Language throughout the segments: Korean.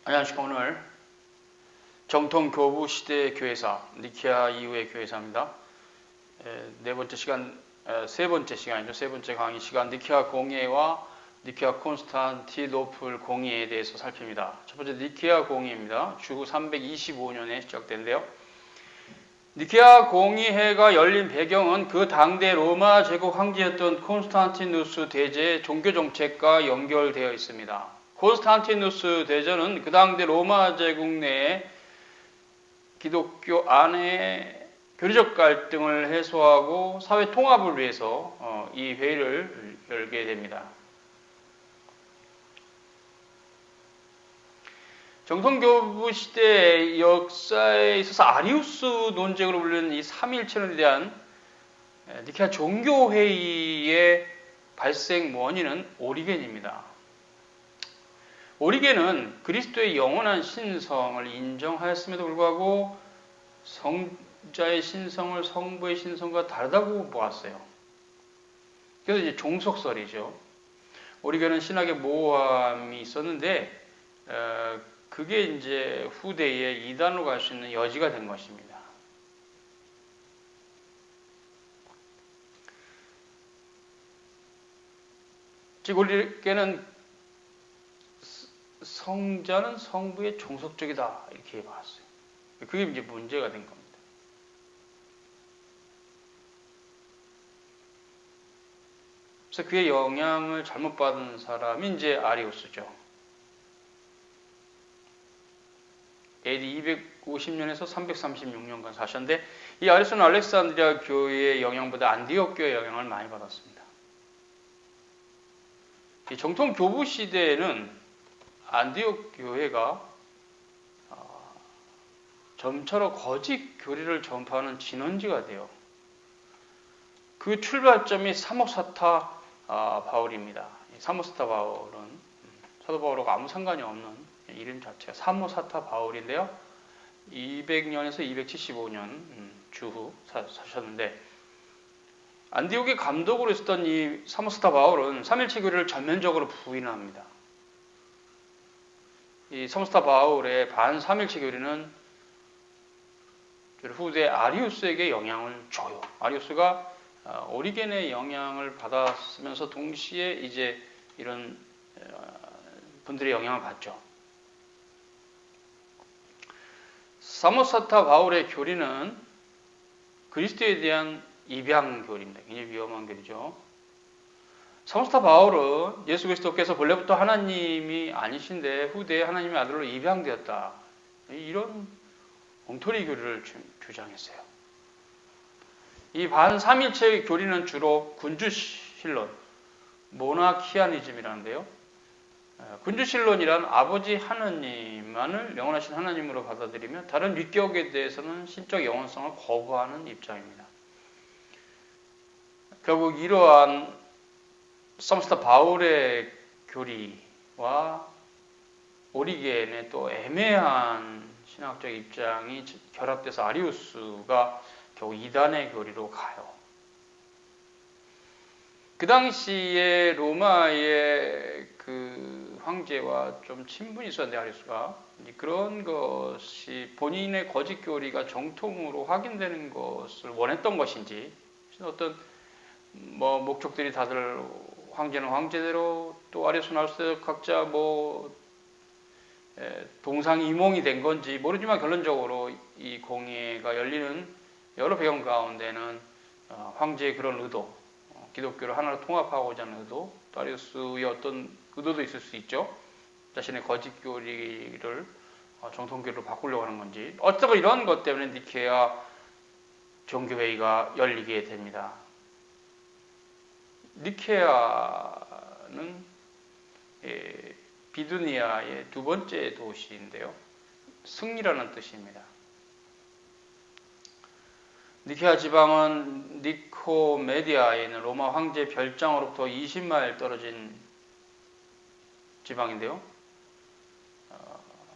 안녕하십니까. 오늘 정통 교부 시대의 교회사, 니케아 이후의 교회사입니다. 네 번째 시간, 세 번째 시간이죠. 세 번째 강의 시간, 니케아 공예와 니케아 콘스탄티노플 공예에 대해서 살핍니다. 첫 번째 니케아 공예입니다. 주후 325년에 시작된데요. 니케아 공의회가 열린 배경은 그 당대 로마 제국 황제였던 콘스탄티누스 대제의 종교 정책과 연결되어 있습니다. 콘스탄티누스 대제는 그 당대 로마 제국 내에 기독교 안에 교리적 갈등을 해소하고 사회 통합을 위해서 이 회의를 열게 됩니다. 정통교부 시대의 역사에 있어서 아리우스 논쟁으로 불리는 이 삼위일체론에 대한 니케아 종교회의의 발생 원인은 오리겐입니다. 오리겐은 그리스도의 영원한 신성을 인정하였음에도 불구하고 성자의 신성을 성부의 신성과 다르다고 보았어요. 그래서 이제 종속설이죠. 오리겐은 신학의 모호함이 있었는데 그게 이제 후대에 이단으로 갈 수 있는 여지가 된 것입니다. 즉 오리겐은 성자는 성부의 종속적이다 이렇게 봤어요. 그게 이제 문제가 된 겁니다. 그래서 그의 영향을 잘못 받은 사람이 이제 아리우스죠. AD 250년에서 336년간 사셨는데 이 아리우스는 알렉산드리아 교회의 영향보다 안디옥 교회의 영향을 많이 받았습니다. 이 정통 교부 시대에는 안디옥 교회가 점차로 거짓 교리를 전파하는 진원지가 돼요. 그 출발점이 사모사타 바울입니다. 사모사타 바울은 사도 바울하고 아무 상관이 없는 이름 자체가 사모사타 바울인데요. 200년에서 275년 주후 사셨는데 안디옥의 감독으로 있었던 이 사모사타 바울은 삼일체 교리를 전면적으로 부인합니다. 이 사모사타 바울의 반삼일체 교리는 후대 아리우스에게 영향을 줘요. 아리우스가 오리겐의 영향을 받았으면서 동시에 이제 이런 분들의 영향을 받죠. 사모사타 바울의 교리는 그리스도에 대한 입양 교리입니다. 굉장히 위험한 교리죠. 사모사타 바울은 예수 그리스도께서 본래부터 하나님이 아니신데 후대에 하나님의 아들로 입양되었다. 이런 엉터리 교리를 주장했어요. 이 반삼일체 교리는 주로 군주신론, 모나키아니즘이라는데요. 군주신론이란 아버지 하나님만을 영원하신 하나님으로 받아들이며 다른 위격에 대해서는 신적 영원성을 거부하는 입장입니다. 결국 이러한 사모사타 바울의 교리와 오리겐의 또 애매한 신학적 입장이 결합돼서 아리우스가 결국 이단의 교리로 가요. 그 당시에 로마의 그 황제와 좀 친분이 있었는데 아리우스가 그런 것이 본인의 거짓 교리가 정통으로 확인되는 것을 원했던 것인지 어떤 목적들이 다들 황제는 황제대로 또 아리우스는 아리우스대로 각자 동상이몽이 된 건지 모르지만 결론적으로 이 공예가 열리는 여러 배경 가운데는 황제의 그런 의도, 기독교를 하나로 통합하고자 하는 의도, 또 아리우스의 어떤 의도도 있을 수 있죠. 자신의 거짓 교리를 정통교리로 바꾸려고 하는 건지 어쩌고 이런 것 때문에 니케아 종교회의가 열리게 됩니다. 니케아는 비두니아의 두 번째 도시인데요. 승리라는 뜻입니다. 니케아 지방은 니코메디아에 있는 로마 황제 별장으로부터 20마일 떨어진 지방인데요.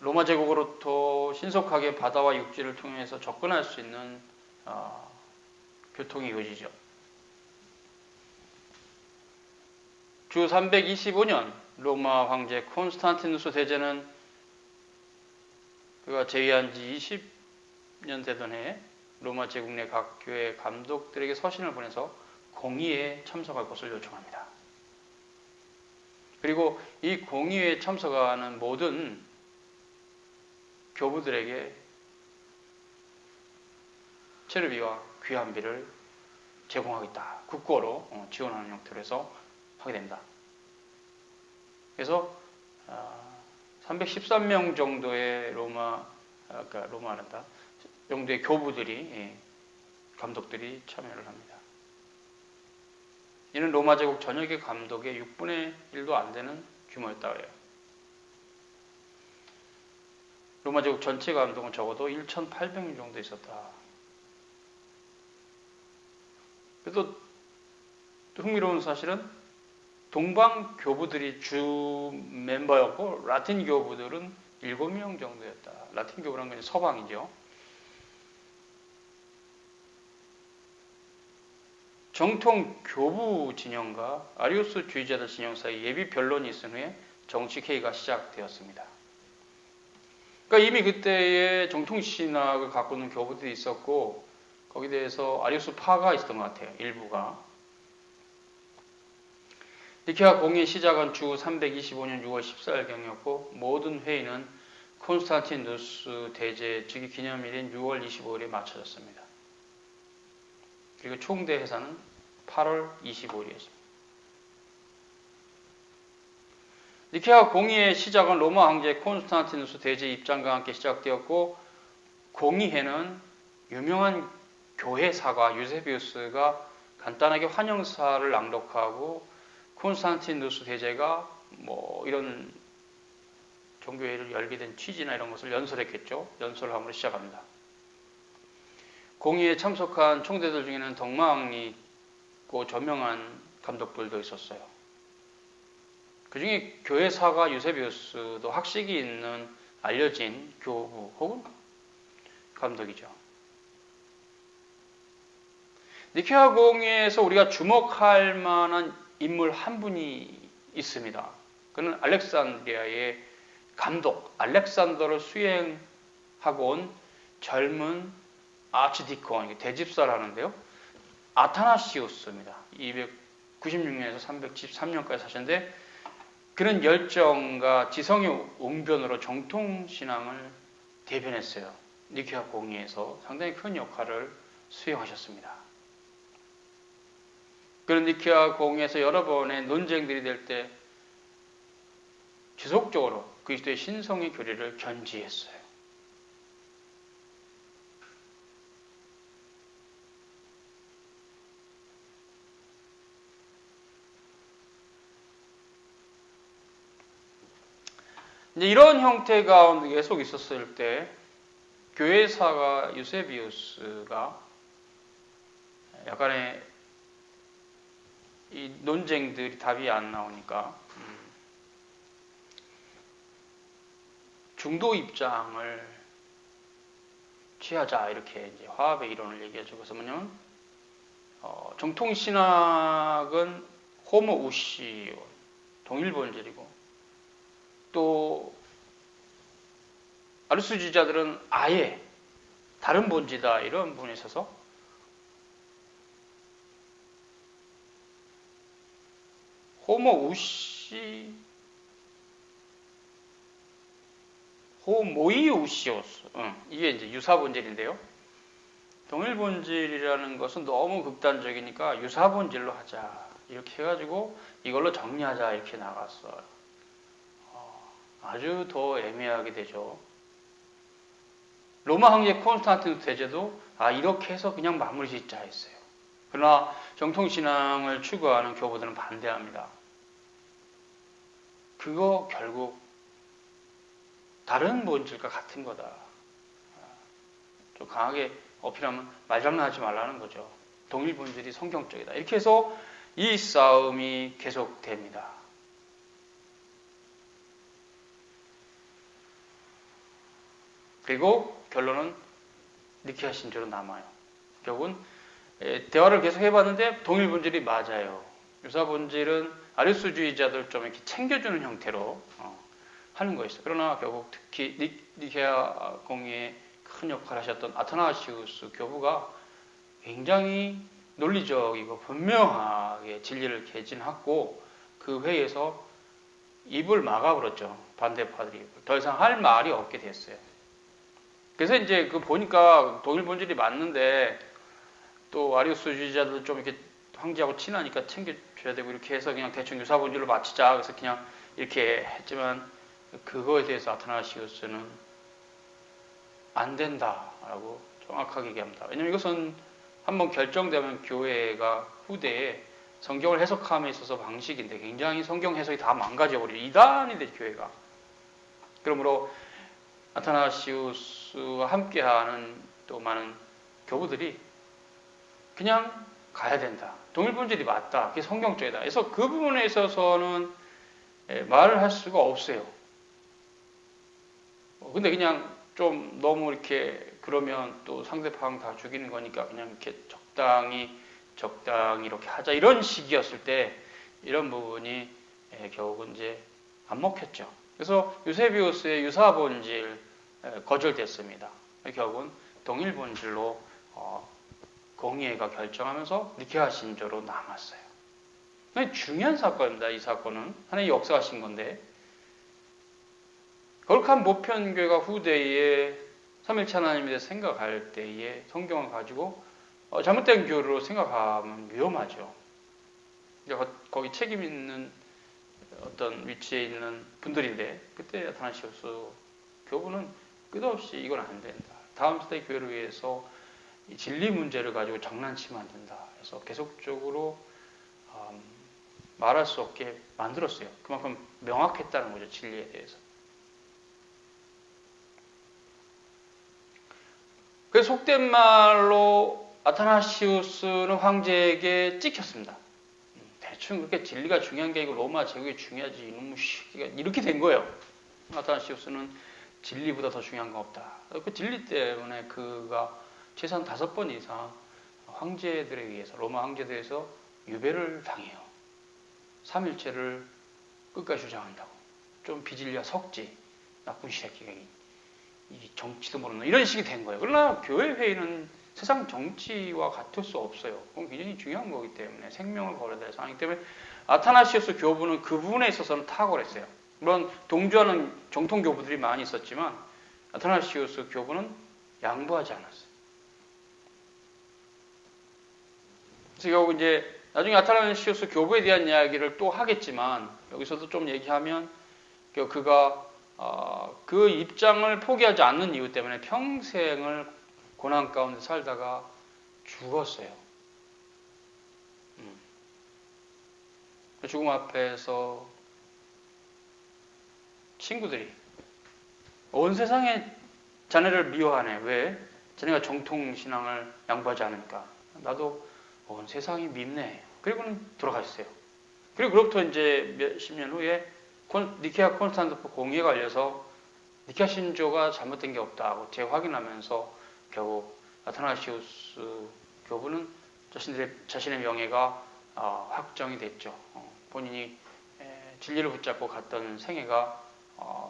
로마 제국으로부터 신속하게 바다와 육지를 통해서 접근할 수 있는 교통이 이루어지죠. 주 325년 로마 황제 콘스탄티누스 대제는 그가 제위한 지 20년 되던 해에 로마 제국 내 각 교회 감독들에게 서신을 보내서 공의회에 참석할 것을 요청합니다. 그리고 이 공의회에 참석하는 모든 교부들에게 체류비와 귀환비를 제공하겠다. 국고로 지원하는 형태로 해서 하게 됩니다. 그래서 313명 정도의 로마란다 정도의 교부들이 감독들이 참여를 합니다. 이는 로마 제국 전역의 감독의 6분의 1도 안 되는 규모였다 그래요. 로마 제국 전체 감독은 적어도 1,800명 정도 있었다. 그래도 흥미로운 사실은 동방 교부들이 주 멤버였고 라틴 교부들은 7명 정도였다. 라틴 교부란 건 서방이죠. 정통 교부 진영과 아리우스 주의자들 진영 사이 예비 변론이 있은 후에 정식 회의가 시작되었습니다. 그러니까 이미 그때의 정통 신학을 갖고 있는 교부들이 있었고 거기에 대해서 아리우스 파가 있었던 것 같아요. 일부가. 니케아 공의 시작은 주 325년 6월 14일경이었고 모든 회의는 콘스탄티누스 대제 즉위 기념일인 6월 25일에 마쳐졌습니다. 그리고 총대 회사는 8월 25일이었습니다. 니케아 공의의 시작은 로마 황제 콘스탄티누스 대제 입장과 함께 시작되었고 공의회는 유명한 교회사가 유세비우스가 간단하게 환영사를 낭독하고 콘스탄티누스 대제가 이런 종교회의를 열게 된 취지나 이런 것을 연설했겠죠. 연설을 함으로 시작합니다. 공의에 참석한 총대들 중에는 덕망이 있고 저명한 감독들도 있었어요. 그 중에 교회사가 유세비우스도 학식이 있는 알려진 교부 혹은 감독이죠. 니케아 공의에서 우리가 주목할 만한 인물 한 분이 있습니다. 그는 알렉산드리아의 감독, 알렉산더를 수행하고 온 젊은 아치디콘, 대집사라는데요. 아타나시우스입니다. 296년에서 313년까지 사셨는데 그는 열정과 지성의 웅변으로 정통신앙을 대변했어요. 니케아 공의에서 상당히 큰 역할을 수행하셨습니다. 그런 니케아 공의에서 여러 번의 논쟁들이 될 때 지속적으로 그리스도의 신성의 교리를 견지했어요. 이제 이런 형태 가운데 계속 있었을 때 교회사가 유세비우스가 약간의 이 논쟁들이 답이 안 나오니까 중도 입장을 취하자 이렇게 이제 화합의 이론을 얘기하죠. 그래서 뭐냐면 정통신학은 호모 우시오 동일본질이고 또 아리스주의자들은 아예 다른 본질이다 이런 부분에 있어서 호모 우시 호모이 우시오스 이게 이제 유사 본질인데요. 동일 본질이라는 것은 너무 극단적이니까 유사 본질로 하자 이렇게 해가지고 이걸로 정리하자 이렇게 나갔어요. 아주 더 애매하게 되죠. 로마 황제 콘스탄티누스 대제도 이렇게 해서 그냥 마무리 짓자 했어요. 그러나 정통신앙을 추구하는 교부들은 반대합니다. 그거 결국 다른 본질과 같은 거다. 좀 강하게 어필하면 말장난하지 말라는 거죠. 동일 본질이 성경적이다. 이렇게 해서 이 싸움이 계속됩니다. 그리고 결론은 니케아 신조로 남아요. 결국은 대화를 계속 해봤는데 동일 본질이 맞아요. 유사 본질은 아리스주의자들 좀 이렇게 챙겨주는 형태로 하는 거였어요. 그러나 결국 특히 니케아 공의에 큰 역할을 하셨던 아타나시우스 교부가 굉장히 논리적이고 분명하게 진리를 개진하고 그 회의에서 입을 막아버렸죠. 반대파들이. 더 이상 할 말이 없게 됐어요. 그래서 이제 그 보니까 동일 본질이 맞는데 또 아리우스주의자들 좀 이렇게 황제하고 친하니까 챙겨줘야 되고 이렇게 해서 그냥 대충 유사 본질로 맞추자. 그래서 그냥 이렇게 했지만 그거에 대해서 아타나시우스는 안 된다라고 정확하게 얘기합니다. 왜냐하면 이것은 한번 결정되면 교회가 후대에 성경을 해석함에 있어서 방식인데 굉장히 성경 해석이 다 망가져버려요. 이단이 돼 교회가. 그러므로 아타나시우스와 함께하는 또 많은 교부들이 그냥 가야 된다. 동일 본질이 맞다. 그게 성경적이다. 그래서 그 부분에 있어서는 말을 할 수가 없어요. 근데 그냥 좀 너무 이렇게 그러면 또 상대방 다 죽이는 거니까 그냥 이렇게 적당히 이렇게 하자. 이런 식이었을 때 이런 부분이 결국은 이제 안 먹혔죠. 그래서 유세비우스의 유사 본질 거절됐습니다. 결국은 동일 본질로 공의회가 결정하면서 니케아 신조로 남았어요. 중요한 사건입니다. 이 사건은 하나님이 역사하신 건데 거룩한 모편교회가 후대에 삼일체 하나님에 대해 생각할 때에 성경을 가지고 잘못된 교리로 생각하면 위험하죠. 거기 책임 있는 어떤 위치에 있는 분들인데 그때 아타나시우스 교부는 끝없이 이건 안 된다. 다음 세대 교회를 위해서 이 진리 문제를 가지고 장난치면 안 된다. 그래서 계속적으로 말할 수 없게 만들었어요. 그만큼 명확했다는 거죠. 진리에 대해서. 그래서 속된 말로 아타나시우스는 황제에게 찍혔습니다. 대충 그렇게 진리가 중요한 게 아니고 로마 제국이 중요하지 이놈의 시기가 이렇게 된 거예요. 아타나시우스는 진리보다 더 중요한 건 없다. 그 진리 때문에 그가 최소한 5번 이상 황제들에 의해서 로마 황제들에서 유배를 당해요. 삼일체를 끝까지 주장한다고. 좀 비질리아 석지 나쁜 새끼가 이 정치도 모르는 이런 식이 된 거예요. 그러나 교회 회의는 세상 정치와 같을 수 없어요. 그건 굉장히 중요한 거기 때문에 생명을 걸어야 될 상황이기 때문에 아타나시우스 교부는 그 부분에 있어서는 탁월했어요. 물론 동조하는 정통 교부들이 많이 있었지만 아타나시우스 교부는 양보하지 않았어요. 그래서 결국 이제 나중에 아타나시우스 교부에 대한 이야기를 또 하겠지만 여기서도 좀 얘기하면 그가 그 입장을 포기하지 않는 이유 때문에 평생을 고난 가운데 살다가 죽었어요. 죽음 앞에서 친구들이 온 세상에 자네를 미워하네. 왜? 자네가 정통신앙을 양보하지 않으니까. 나도 온 세상이 밉네. 그리고는 돌아가셨어요. 그리고 그로부터 이제 몇십 년 후에 니케아 콘스탄티노플 공의회가 열려서 니케아 신조가 잘못된 게 없다고 재확인하면서 결국 아타나시우스 교부는 자신의 명예가 확정이 됐죠. 본인이 진리를 붙잡고 갔던 생애가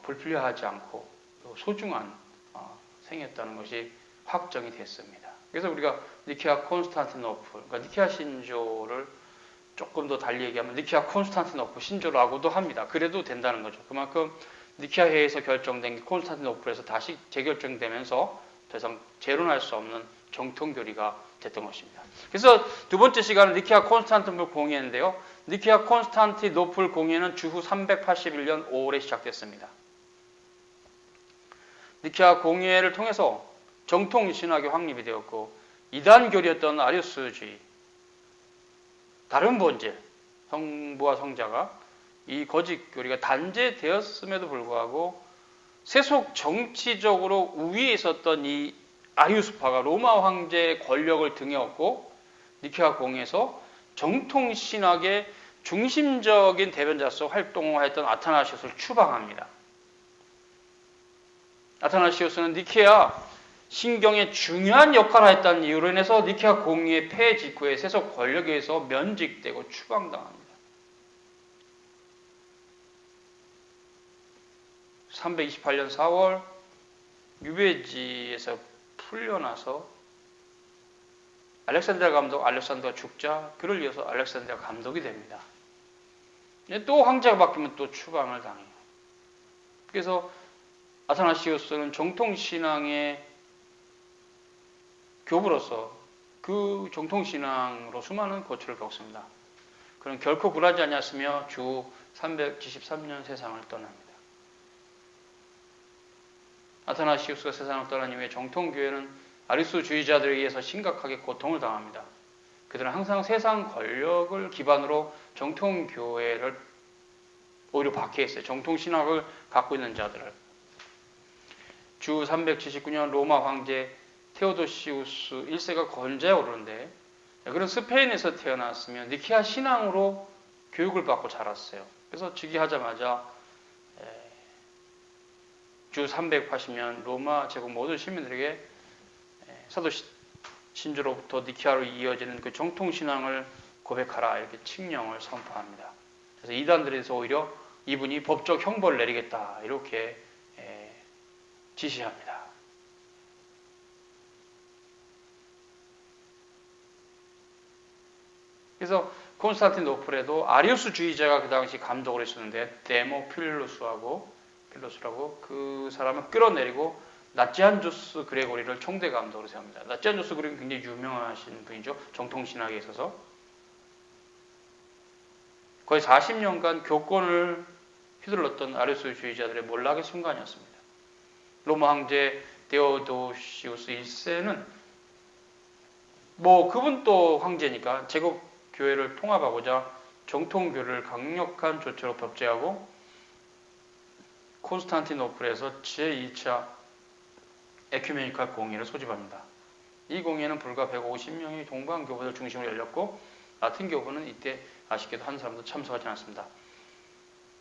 불필요하지 않고 소중한 생애였다는 것이 확정이 됐습니다. 그래서 우리가 니케아 콘스탄티노플, 그러니까 니케아 신조를 조금 더 달리 얘기하면 니케아 콘스탄티노플 신조라고도 합니다. 그래도 된다는 거죠. 그만큼 니케아 회의에서 결정된 게 콘스탄티노플에서 다시 재결정되면서 더 이상 재론할 수 없는 정통교리가 됐던 것입니다. 그래서 두 번째 시간은 니케아 콘스탄티노플 공의회인데요. 니케아 콘스탄티노플 공의회는 주후 381년 5월에 시작됐습니다. 니케아 공의회를 통해서 정통신학이 확립이 되었고 이단교리였던 아리우스주의, 다른 본질, 성부와 성자가 이 거짓교리가 단죄되었음에도 불구하고 세속 정치적으로 우위에 있었던 이 아리우스파가 로마 황제의 권력을 등에 업고 니케아 공의회에서 정통신학의 중심적인 대변자로서 활동하였던 아타나시우스를 추방합니다. 아타나시우스는 니케아 신경에 중요한 역할을 했다는 이유로 인해서 니케아 공의회 폐해 직후에 세속 권력에 의해서 면직되고 추방당합니다. 328년 4월 유배지에서 풀려나서 알렉산드리아 감독 알렉산더가 죽자 그를 이어서 알렉산드리아 감독이 됩니다. 또 황제가 바뀌면 또 추방을 당해요. 그래서 아타나시우스는 정통신앙의 교부로서 그 정통신앙으로 수많은 고초를 겪습니다. 그는 결코 굴하지 않았으며 주 373년 세상을 떠납니다. 아타나시우스가 세상을 떠난 이후에 정통교회는 아리스도주의자들에 의해서 심각하게 고통을 당합니다. 그들은 항상 세상 권력을 기반으로 정통교회를 오히려 박해했어요. 정통신학을 갖고 있는 자들을. 주 379년 로마 황제 테오도시우스 1세가 권좌에 오르는데 그런 스페인에서 태어났으면 니케아 신앙으로 교육을 받고 자랐어요. 그래서 즉위하자마자 주 380년 로마 제국 모든 시민들에게 사도 신조로부터 니케아로 이어지는 그 정통신앙을 고백하라 이렇게 칙령을 선포합니다. 그래서 이단들에서 오히려 이분이 법적 형벌을 내리겠다 이렇게 지시합니다. 그래서 콘스탄티노플에도 아리우스주의자가 그 당시 감독을 했었는데 데모필로스라고 그 사람을 끌어내리고 나치안주스 그레고리를 총대 감독으로 세웁니다. 나치안주스 그레고리는 굉장히 유명하신 분이죠. 정통신학에 있어서 거의 40년간 교권을 휘둘렀던 아리우스주의자들의 몰락의 순간이었습니다. 로마 황제 데오도시우스 1세는 그분도 황제니까 제국 교회를 통합하고자 정통교를 강력한 조처로 법제하고 콘스탄티노플에서 제2차 에큐메니칼 공회를 소집합니다. 이 공회는 불과 150명의 동방 교부들 중심으로 열렸고 라틴 교부는 이때 아쉽게도 한 사람도 참석하지 않았습니다.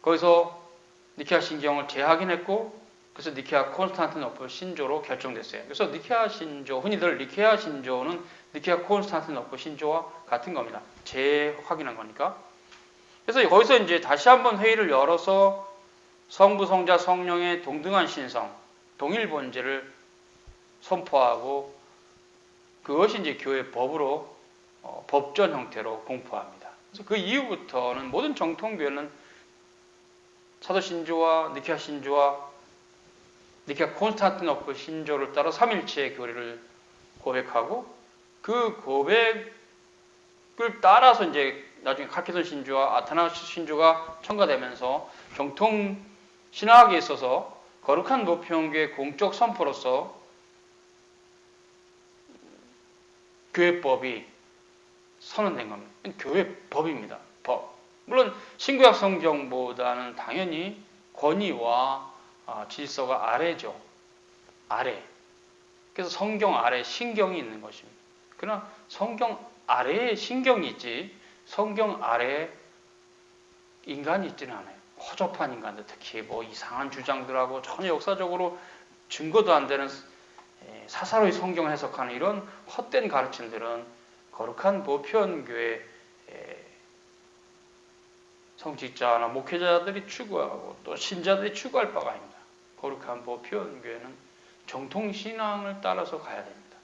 거기서 니케아 신경을 재확인했고 그래서 니케아 콘스탄티노플 신조로 결정됐어요. 그래서 니케아 신조, 흔히들 니케아 신조는 니케아 콘스탄티노플 신조와 같은 겁니다. 재확인한 거니까. 그래서 거기서 이제 다시 한번 회의를 열어서 성부, 성자, 성령의 동등한 신성, 동일 본질을 선포하고 그것이 이제 교회 법으로 법전 형태로 공포합니다. 그래서 그 이후부터는 모든 정통교회는 사도 신조와 니케아 신조와 니케아 콘스탄티노플 신조를 따라 삼일체의 교리를 고백하고 그 고백을 따라서 이제 나중에 칼케돈 신조와 아타나시우스 신조가 첨가되면서 정통 신학에 있어서 거룩한 모평교의 공적 선포로서 교회법이 선언된 겁니다. 교회법입니다. 법. 물론 신구약 성경보다는 당연히 권위와 질서가 아래죠. 아래. 그래서 성경 아래 신경이 있는 것입니다. 그러나 성경 아래에 신경이 있지 성경 아래에 인간이 있지는 않아요. 허접한 인간들, 특히 이상한 주장들하고 전혀 역사적으로 증거도 안 되는 사사로이 성경을 해석하는 이런 헛된 가르침들은 거룩한 보편교회 성직자나 목회자들이 추구하고 또 신자들이 추구할 바가 아닙니다. 거룩한 보편교회는 정통신앙을 따라서 가야 됩니다.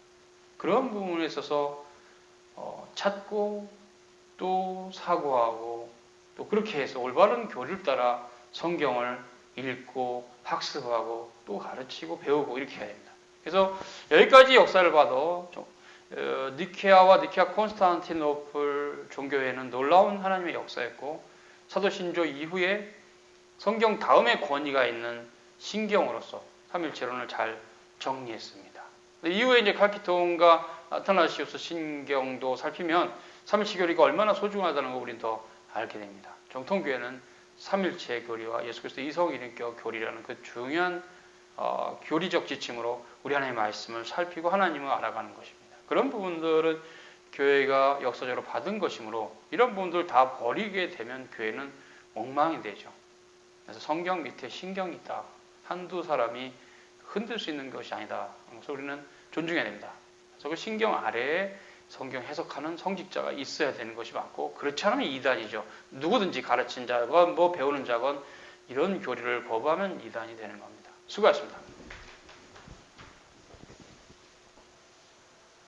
그런 부분에 있어서 찾고 또 사고하고 또 그렇게 해서 올바른 교리를 따라 성경을 읽고 학습하고 또 가르치고 배우고 이렇게 해야 됩니다. 그래서 여기까지 역사를 봐도 니케아와 니케아 콘스탄티노플 종교회는 놀라운 하나님의 역사였고 사도 신조 이후에 성경 다음에 권위가 있는 신경으로서 삼일체론을 잘 정리했습니다. 이후에 이제 칼키톤과 아타나시우스 신경도 살피면 삼일체 교리가 얼마나 소중하다는 걸 우리는 더 알게 됩니다. 정통교회는 삼일체 교리와 예수 그리스도 이성인격 교리라는 그 중요한 교리적 지침으로 우리 하나님의 말씀을 살피고 하나님을 알아가는 것입니다. 그런 부분들은 교회가 역사적으로 받은 것이므로 이런 부분들을 다 버리게 되면 교회는 엉망이 되죠. 그래서 성경 밑에 신경이 있다. 한두 사람이 흔들 수 있는 것이 아니다. 그래서 우리는 존중해야 됩니다. 그래서 그 신경 아래에 성경 해석하는 성직자가 있어야 되는 것이 맞고 그렇지 않으면 이단이죠. 누구든지 가르친 자건 배우는 자건 이런 교리를 거부하면 이단이 되는 겁니다. 수고하셨습니다.